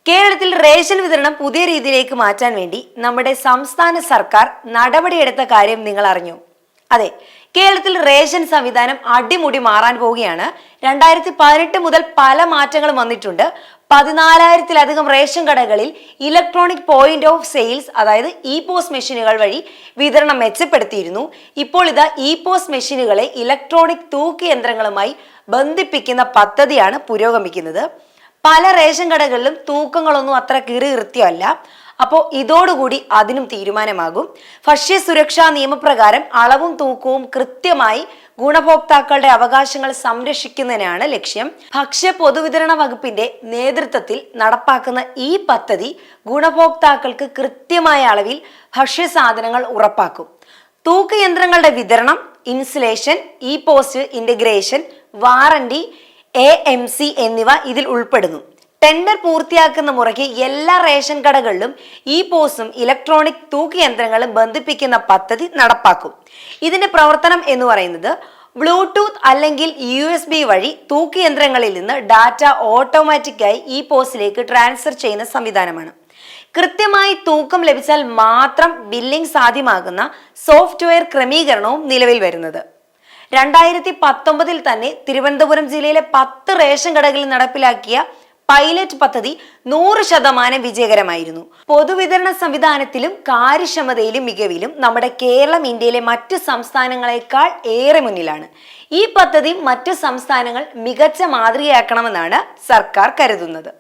കേരളത്തിൽ റേഷൻ വിതരണം പുതിയ രീതിയിലേക്ക് മാറ്റാൻ വേണ്ടി നമ്മുടെ സംസ്ഥാന സർക്കാർ നടപടിയെടുത്ത കാര്യം നിങ്ങൾ അറിഞ്ഞു? അതെ, കേരളത്തിൽ റേഷൻ സംവിധാനം അടിമുടി മാറാൻ പോവുകയാണ്. 2018 മുതൽ പല മാറ്റങ്ങളും വന്നിട്ടുണ്ട്. 14,000-ലധികം റേഷൻ കടകളിൽ ഇലക്ട്രോണിക് പോയിന്റ് ഓഫ് സെയിൽസ്, അതായത് ഇ പോസ് മെഷീനുകൾ വഴി വിതരണം മെച്ചപ്പെടുത്തിയിരുന്നു. ഇപ്പോൾ ഇതാ ഇ പോസ് മെഷീനുകളെ ഇലക്ട്രോണിക് തൂക്കയന്ത്രങ്ങളുമായി ബന്ധിപ്പിക്കുന്ന പദ്ധതിയാണ് പുരോഗമിക്കുന്നത്. പല റേഷൻ കടകളിലും തൂക്കങ്ങളൊന്നും അത്ര കീറിവൃത്തിയല്ല. അപ്പോൾ ഇതോടുകൂടി അതിനും തീരുമാനമാകും. ഭക്ഷ്യസുരക്ഷാ നിയമപ്രകാരം അളവും തൂക്കവും കൃത്യമായി ഗുണഭോക്താക്കളുടെ അവകാശങ്ങൾ സംരക്ഷിക്കുന്നതിനാണ് ലക്ഷ്യം. ഭക്ഷ്യ പൊതുവിതരണ വകുപ്പിന്റെ നേതൃത്വത്തിൽ നടപ്പാക്കുന്ന ഈ പദ്ധതി ഗുണഭോക്താക്കൾക്ക് കൃത്യമായ അളവിൽ ഭക്ഷ്യസാധനങ്ങൾ ഉറപ്പാക്കും. തൂക്കയന്ത്രങ്ങളുടെ വിതരണം, insulation, E post integration, warranty, AMC എന്നിവ ഇതിൽ ഉൾപ്പെടുന്നു. ടെൻഡർ പൂർത്തിയാക്കുന്ന മുറയ്ക്ക് എല്ലാ റേഷൻ കടകളിലും ഇ പോസും ഇലക്ട്രോണിക് തൂക്കയന്ത്രങ്ങളും ബന്ധിപ്പിക്കുന്ന പദ്ധതി നടപ്പാക്കും. ഇതിന്റെ പ്രവർത്തനം എന്ന് പറയുന്നത് ബ്ലൂടൂത്ത് അല്ലെങ്കിൽ USB വഴി തൂക്കയന്ത്രങ്ങളിൽ നിന്ന് ഡാറ്റ ഓട്ടോമാറ്റിക്കായി ഇ പോസിലേക്ക് ട്രാൻസ്ഫർ ചെയ്യുന്ന സംവിധാനമാണ്. കൃത്യമായി തൂക്കം ലഭിച്ചാൽ മാത്രം ബില്ലിംഗ് സാധ്യമാകുന്ന സോഫ്റ്റ്വെയർ ക്രമീകരണവും നിലവിൽ വരുന്നത്. 2019 തന്നെ തിരുവനന്തപുരം ജില്ലയിലെ 10 റേഷൻ കടകളിൽ നടപ്പിലാക്കിയ പൈലറ്റ് പദ്ധതി 100% വിജയകരമായിരുന്നു. പൊതുവിതരണ സംവിധാനത്തിലും കാര്യക്ഷമതയിലും മികവിലും നമ്മുടെ കേരളം ഇന്ത്യയിലെ മറ്റ് സംസ്ഥാനങ്ങളെക്കാൾ ഏറെ മുന്നിലാണ്. ഈ പദ്ധതി മറ്റ് സംസ്ഥാനങ്ങൾ മികച്ച മാതൃകയാക്കണമെന്നാണ് സർക്കാർ കരുതുന്നത്.